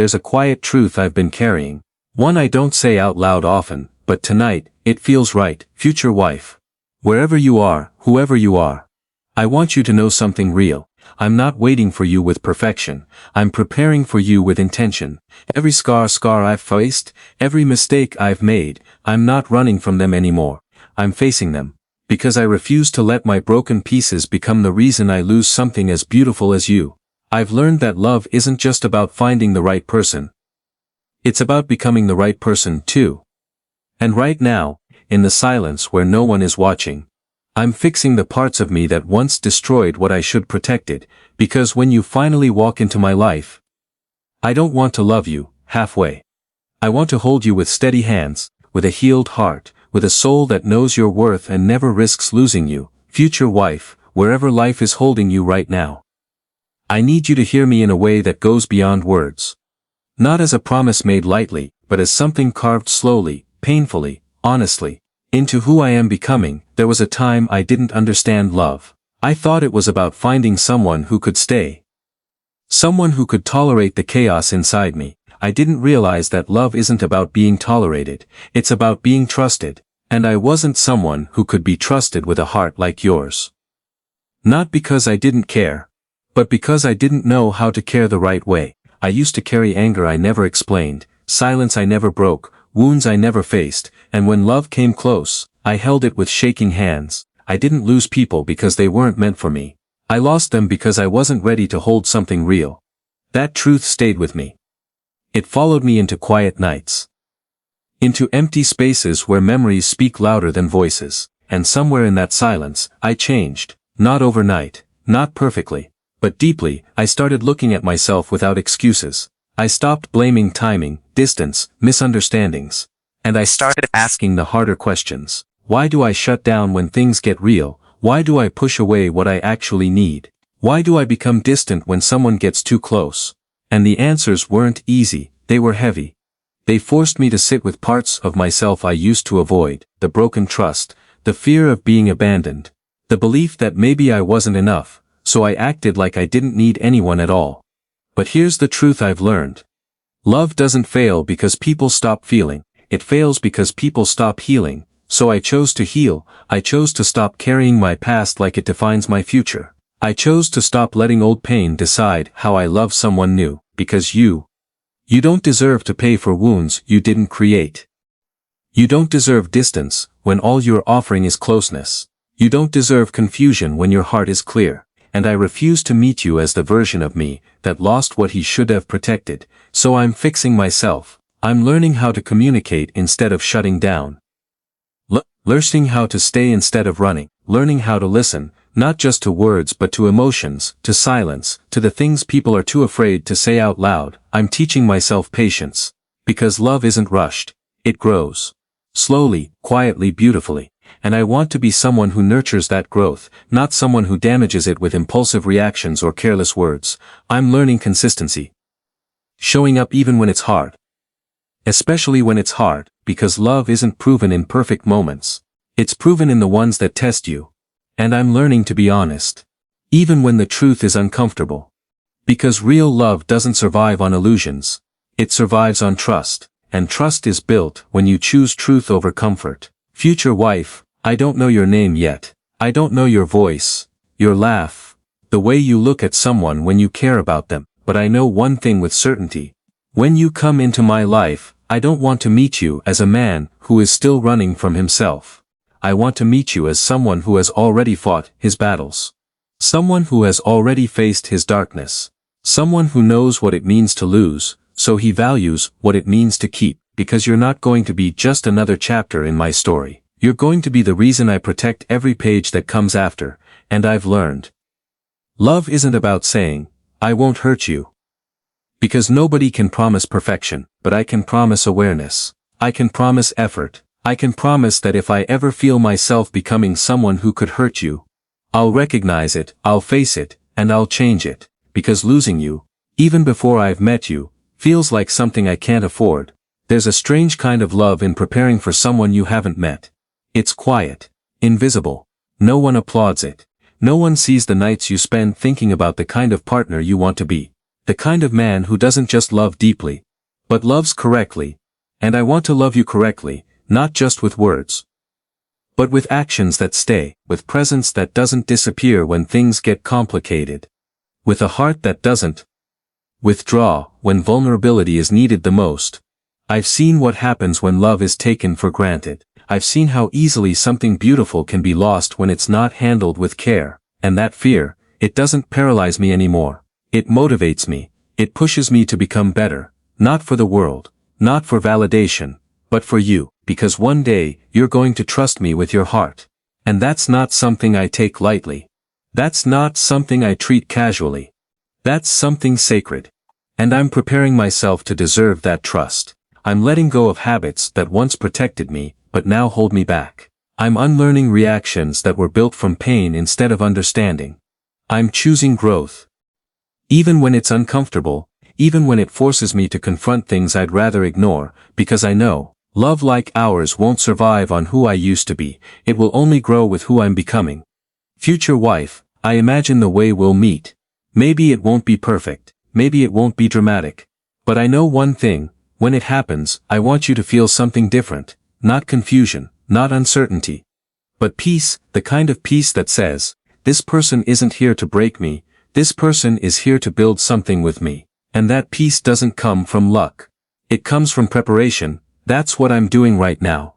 there's a quiet truth I've been carrying. One I don't say out loud often, but tonight, it feels right, future wife. Wherever you are, whoever you are. I want you to know something real. I'm not waiting for you with perfection. I'm preparing for you with intention. Every scar I've faced, every mistake I've made, I'm not running from them anymore. I'm facing them. Because I refuse to let my broken pieces become the reason I lose something as beautiful as you. I've learned that love isn't just about finding the right person. It's about becoming the right person too. And right now, in the silence where no one is watching, I'm fixing the parts of me that once destroyed what I should protected, because when you finally walk into my life, I don't want to love you halfway. I want to hold you with steady hands, with a healed heart, with a soul that knows your worth and never risks losing you, future wife, wherever life is holding you right now. I need you to hear me in a way that goes beyond words. Not as a promise made lightly, but as something carved slowly, painfully, honestly, into who I am becoming. There was a time I didn't understand love. I thought it was about finding someone who could stay. Someone who could tolerate the chaos inside me. I didn't realize that love isn't about being tolerated, it's about being trusted, and I wasn't someone who could be trusted with a heart like yours. Not because I didn't care, but because I didn't know how to care the right way. I used to carry anger I never explained, silence I never broke, wounds I never faced, and when love came close, I held it with shaking hands. I didn't lose people because they weren't meant for me. I lost them because I wasn't ready to hold something real. That truth stayed with me. It followed me into quiet nights. Into empty spaces where memories speak louder than voices, and somewhere in that silence, I changed. Not overnight, not perfectly, but deeply. I started looking at myself without excuses. I stopped blaming timing, distance, misunderstandings. And I started asking the harder questions. Why do I shut down when things get real? Why do I push away what I actually need? Why do I become distant when someone gets too close? And the answers weren't easy, they were heavy. They forced me to sit with parts of myself I used to avoid, the broken trust, the fear of being abandoned, the belief that maybe I wasn't enough, so I acted like I didn't need anyone at all. But here's the truth I've learned. Love doesn't fail because people stop feeling, it fails because people stop healing. So I chose to heal. I chose to stop carrying my past like it defines my future. I chose to stop letting old pain decide how I love someone new, because you don't deserve to pay for wounds you didn't create. You don't deserve distance when all you're offering is closeness. You don't deserve confusion when your heart is clear. And I refuse to meet you as the version of me that lost what he should have protected. So I'm fixing myself. I'm learning how to communicate instead of shutting down. Learning how to stay instead of running. Learning how to listen, not just to words but to emotions, to silence, to the things people are too afraid to say out loud. I'm teaching myself patience. Because love isn't rushed. It grows. Slowly, quietly, beautifully. And I want to be someone who nurtures that growth, not someone who damages it with impulsive reactions or careless words. I'm learning consistency. Showing up even when it's hard. Especially when it's hard, because love isn't proven in perfect moments. It's proven in the ones that test you. And I'm learning to be honest. Even when the truth is uncomfortable. Because real love doesn't survive on illusions. It survives on trust. And trust is built when you choose truth over comfort. Future wife, I don't know your name yet. I don't know your voice, your laugh, the way you look at someone when you care about them. But I know one thing with certainty. When you come into my life, I don't want to meet you as a man who is still running from himself. I want to meet you as someone who has already fought his battles. Someone who has already faced his darkness. Someone who knows what it means to lose, so he values what it means to keep. Because you're not going to be just another chapter in my story. You're going to be the reason I protect every page that comes after. And I've learned. Love isn't about saying, I won't hurt you. Because nobody can promise perfection, but I can promise awareness. I can promise effort. I can promise that if I ever feel myself becoming someone who could hurt you, I'll recognize it, I'll face it, and I'll change it. Because losing you, even before I've met you, feels like something I can't afford. There's a strange kind of love in preparing for someone you haven't met. It's quiet, invisible. No one applauds it. No one sees the nights you spend thinking about the kind of partner you want to be. The kind of man who doesn't just love deeply, but loves correctly. And I want to love you correctly, not just with words, but with actions that stay, with presence that doesn't disappear when things get complicated, with a heart that doesn't withdraw when vulnerability is needed the most. I've seen what happens when love is taken for granted. I've seen how easily something beautiful can be lost when it's not handled with care, and that fear, it doesn't paralyze me anymore. It motivates me. It pushes me to become better, not for the world, not for validation, but for you, because one day, you're going to trust me with your heart. And that's not something I take lightly. That's not something I treat casually. That's something sacred. And I'm preparing myself to deserve that trust. I'm letting go of habits that once protected me, but now hold me back. I'm unlearning reactions that were built from pain instead of understanding. I'm choosing growth. Even when it's uncomfortable, even when it forces me to confront things I'd rather ignore, because I know, love like ours won't survive on who I used to be, it will only grow with who I'm becoming. Future wife, I imagine the way we'll meet. Maybe it won't be perfect, maybe it won't be dramatic. But I know one thing, when it happens, I want you to feel something different, not confusion, not uncertainty, but peace, the kind of peace that says, this person isn't here to break me, this person is here to build something with me. And that peace doesn't come from luck. It comes from preparation. That's what I'm doing right now.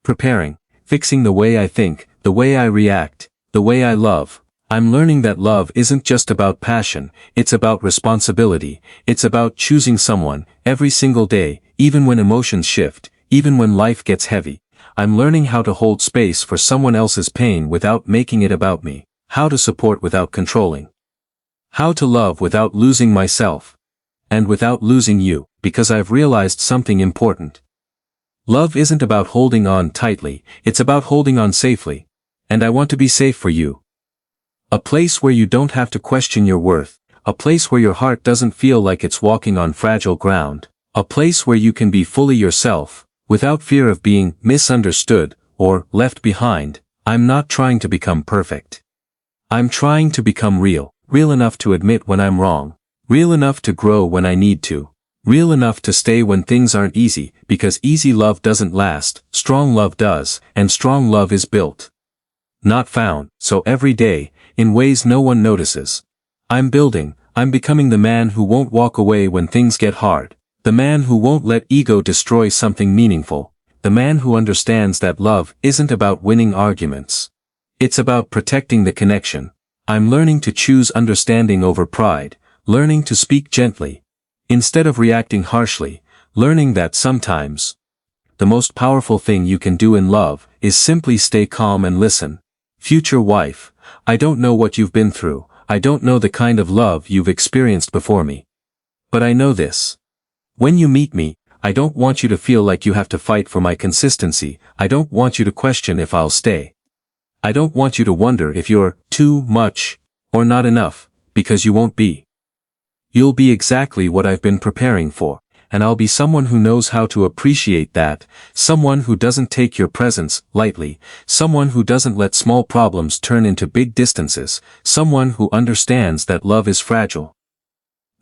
Preparing, fixing the way I think, the way I react, the way I love. I'm learning that love isn't just about passion, it's about responsibility, it's about choosing someone, every single day, even when emotions shift, even when life gets heavy. I'm learning how to hold space for someone else's pain without making it about me, how to support without controlling, how to love without losing myself, and without losing you, because I've realized something important. Love isn't about holding on tightly, it's about holding on safely, and I want to be safe for you. A place where you don't have to question your worth, a place where your heart doesn't feel like it's walking on fragile ground, a place where you can be fully yourself, without fear of being misunderstood or left behind. I'm not trying to become perfect. I'm trying to become real enough to admit when I'm wrong, real enough to grow when I need to, real enough to stay when things aren't easy, because easy love doesn't last, strong love does, and strong love is built, not found. So every day, in ways no one notices, I'm building, I'm becoming the man who won't walk away when things get hard, the man who won't let ego destroy something meaningful, the man who understands that love isn't about winning arguments. It's about protecting the connection. I'm learning to choose understanding over pride, learning to speak gently, instead of reacting harshly, learning that sometimes, the most powerful thing you can do in love is simply stay calm and listen. Future wife, I don't know what you've been through, I don't know the kind of love you've experienced before me. But I know this. When you meet me, I don't want you to feel like you have to fight for my consistency, I don't want you to question if I'll stay. I don't want you to wonder if you're too much or not enough, because you won't be. You'll be exactly what I've been preparing for, and I'll be someone who knows how to appreciate that, someone who doesn't take your presence lightly, someone who doesn't let small problems turn into big distances, someone who understands that love is fragile.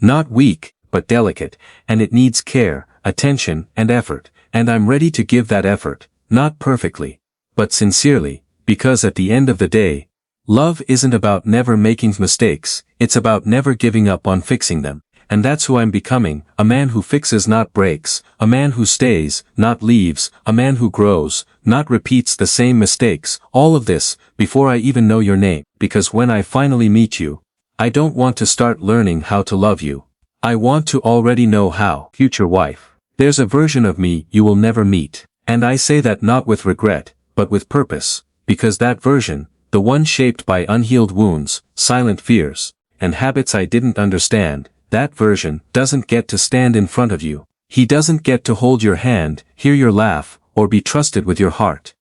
Not weak, but delicate, and it needs care, attention, and effort, and I'm ready to give that effort, not perfectly, but sincerely, because at the end of the day, love isn't about never making mistakes, it's about never giving up on fixing them. And that's who I'm becoming, a man who fixes not breaks, a man who stays, not leaves, a man who grows, not repeats the same mistakes, all of this, before I even know your name, because when I finally meet you, I don't want to start learning how to love you. I want to already know how. Future wife, there's a version of me you will never meet, and I say that not with regret, but with purpose, because that version, the one shaped by unhealed wounds, silent fears, and habits I didn't understand, that version doesn't get to stand in front of you. He doesn't get to hold your hand, hear your laugh, or be trusted with your heart.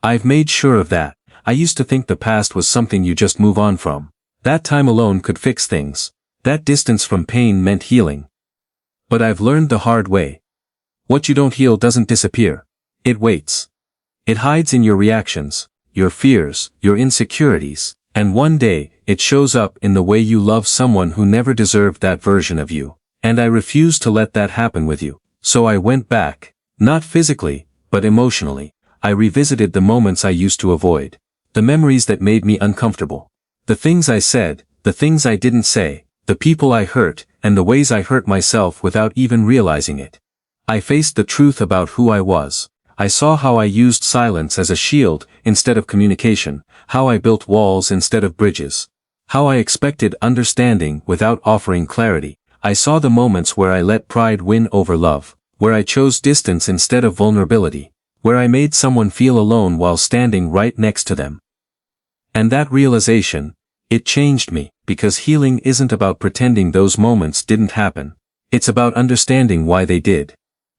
I've made sure of that. I used to think the past was something you just move on from. That time alone could fix things. That distance from pain meant healing. But I've learned the hard way. What you don't heal doesn't disappear. It waits. It hides in your reactions, your fears, your insecurities, And one day, it shows up in the way you love someone who never deserved that version of you. And I refused to let that happen with you. So I went back, not physically, but emotionally. I revisited the moments I used to avoid. The memories that made me uncomfortable. The things I said, the things I didn't say, the people I hurt, and the ways I hurt myself without even realizing it. I faced the truth about who I was. I saw how I used silence as a shield instead of communication, how I built walls instead of bridges, how I expected understanding without offering clarity. I saw the moments where I let pride win over love, where I chose distance instead of vulnerability, where I made someone feel alone while standing right next to them. And that realization, it changed me, because healing isn't about pretending those moments didn't happen. It's about understanding why they did.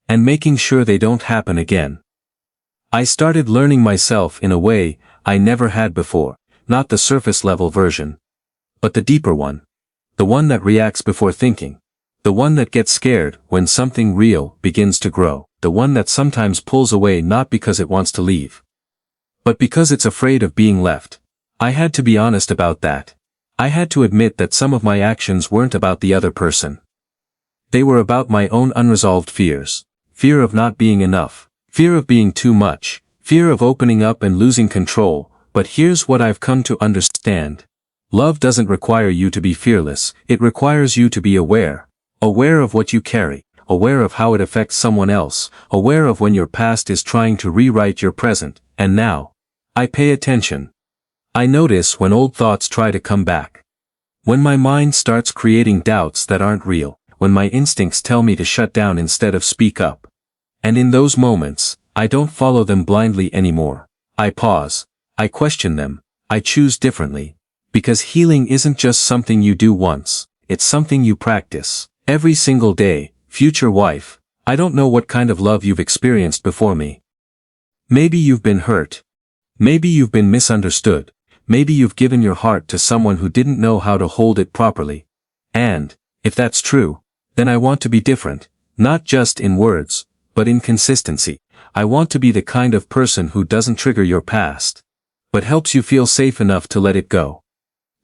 And making sure they don't happen again. I started learning myself in a way I never had before, not the surface-level version, but the deeper one. The one that reacts before thinking. The one that gets scared when something real begins to grow. The one that sometimes pulls away not because it wants to leave, but because it's afraid of being left. I had to be honest about that. I had to admit that some of my actions weren't about the other person. They were about my own unresolved fears. Fear of not being enough. Fear of being too much. Fear of opening up and losing control. But here's what I've come to understand. Love doesn't require you to be fearless. It requires you to be aware. Aware of what you carry. Aware of how it affects someone else. Aware of when your past is trying to rewrite your present. And now, I pay attention. I notice when old thoughts try to come back. When my mind starts creating doubts that aren't real. When my instincts tell me to shut down instead of speak up. And in those moments, I don't follow them blindly anymore. I pause. I question them. I choose differently. Because healing isn't just something you do once. It's something you practice. Every single day. Future wife, I don't know what kind of love you've experienced before me. Maybe you've been hurt. Maybe you've been misunderstood. Maybe you've given your heart to someone who didn't know how to hold it properly. And, if that's true, then I want to be different, not just in words, but in consistency. I want to be the kind of person who doesn't trigger your past, but helps you feel safe enough to let it go.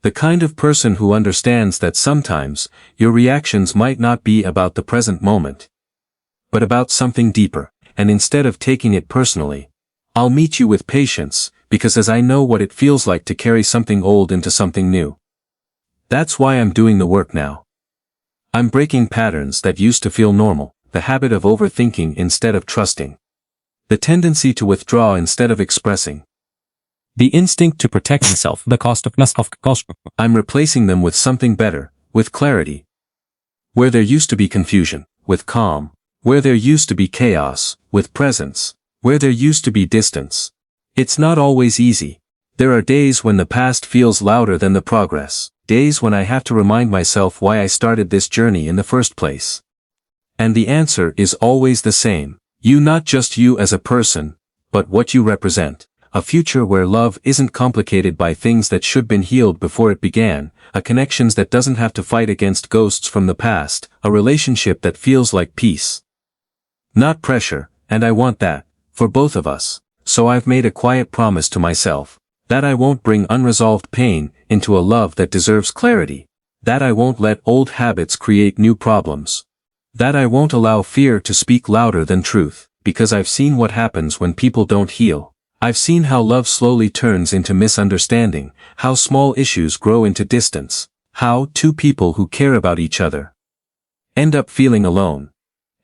The kind of person who understands that sometimes, your reactions might not be about the present moment, but about something deeper, and instead of taking it personally, I'll meet you with patience, because as I know what it feels like to carry something old into something new. That's why I'm doing the work now. I'm breaking patterns that used to feel normal, the habit of overthinking instead of trusting, the tendency to withdraw instead of expressing, the instinct to protect himself, the cost of. I'm replacing them with something better, with clarity. Where there used to be confusion, with calm. Where there used to be chaos, with presence. Where there used to be distance. It's not always easy. There are days when the past feels louder than the progress. Days when I have to remind myself why I started this journey in the first place. And the answer is always the same. You, not just you as a person, but what you represent. A future where love isn't complicated by things that should been healed before it began, a connections that doesn't have to fight against ghosts from the past, a relationship that feels like peace. Not pressure, and I want that, for both of us. So I've made a quiet promise to myself, that I won't bring unresolved pain into a love that deserves clarity, that I won't let old habits create new problems, that I won't allow fear to speak louder than truth, because I've seen what happens when people don't heal. I've seen how love slowly turns into misunderstanding, how small issues grow into distance, how two people who care about each other end up feeling alone.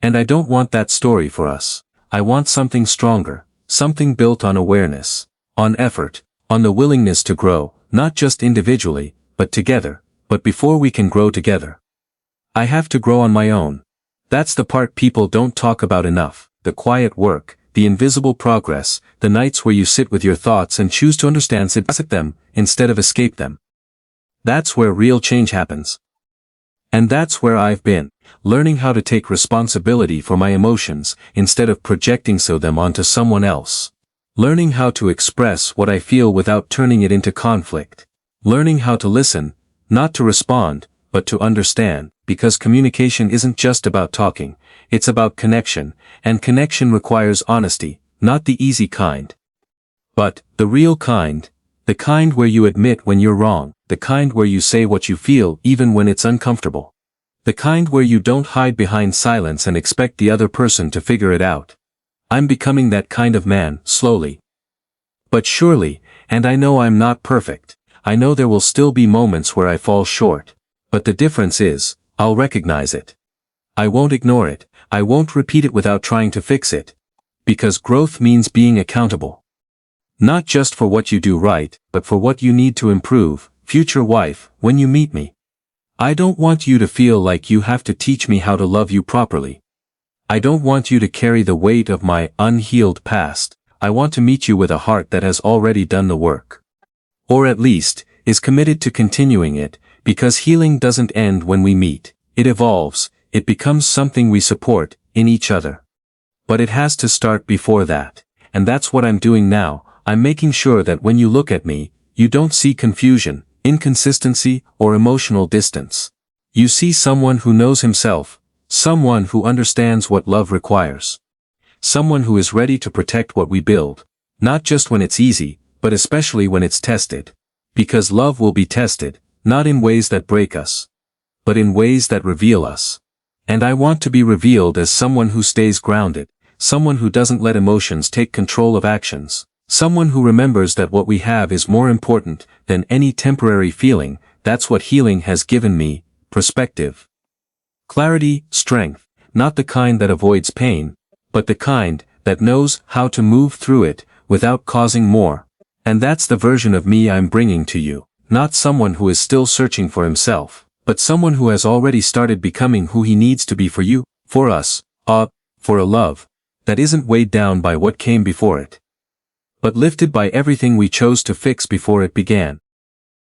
And I don't want that story for us. I want something stronger, something built on awareness, on effort, on the willingness to grow, not just individually, but together. But before we can grow together, I have to grow on my own. That's the part people don't talk about enough, the quiet work. The invisible progress, the nights where you sit with your thoughts and choose to understand them, instead of escape them. That's where real change happens. And that's where I've been, learning how to take responsibility for my emotions, instead of projecting them onto someone else. Learning how to express what I feel without turning it into conflict. Learning how to listen, not to respond, but to understand, because communication isn't just about talking, it's about connection, and connection requires honesty, not the easy kind, but the real kind, The kind where you admit when you're wrong, the kind where you say what you feel even when it's uncomfortable. The kind where you don't hide behind silence and expect the other person to figure it out. I'm becoming that kind of man, slowly. But surely, and I know I'm not perfect. I know there will still be moments where I fall short. But the difference is, I'll recognize it. I won't ignore it, I won't repeat it without trying to fix it. Because growth means being accountable. Not just for what you do right, but for what you need to improve, future wife, when you meet me. I don't want you to feel like you have to teach me how to love you properly. I don't want you to carry the weight of my unhealed past. I want to meet you with a heart that has already done the work. Or at least, is committed to continuing it, because healing doesn't end when we meet. It evolves, it becomes something we support, in each other. But it has to start before that. And that's what I'm doing now. I'm making sure that when you look at me, you don't see confusion, inconsistency, or emotional distance. You see someone who knows himself, someone who understands what love requires. Someone who is ready to protect what we build, not just when it's easy, but especially when it's tested. Because love will be tested, not in ways that break us, but in ways that reveal us. And I want to be revealed as someone who stays grounded, someone who doesn't let emotions take control of actions, someone who remembers that what we have is more important than any temporary feeling. That's what healing has given me, perspective. Clarity, strength, not the kind that avoids pain, but the kind that knows how to move through it without causing more. And that's the version of me I'm bringing to you, not someone who is still searching for himself, but someone who has already started becoming who he needs to be for you, for us, for a love that isn't weighed down by what came before it, but lifted by everything we chose to fix before it began.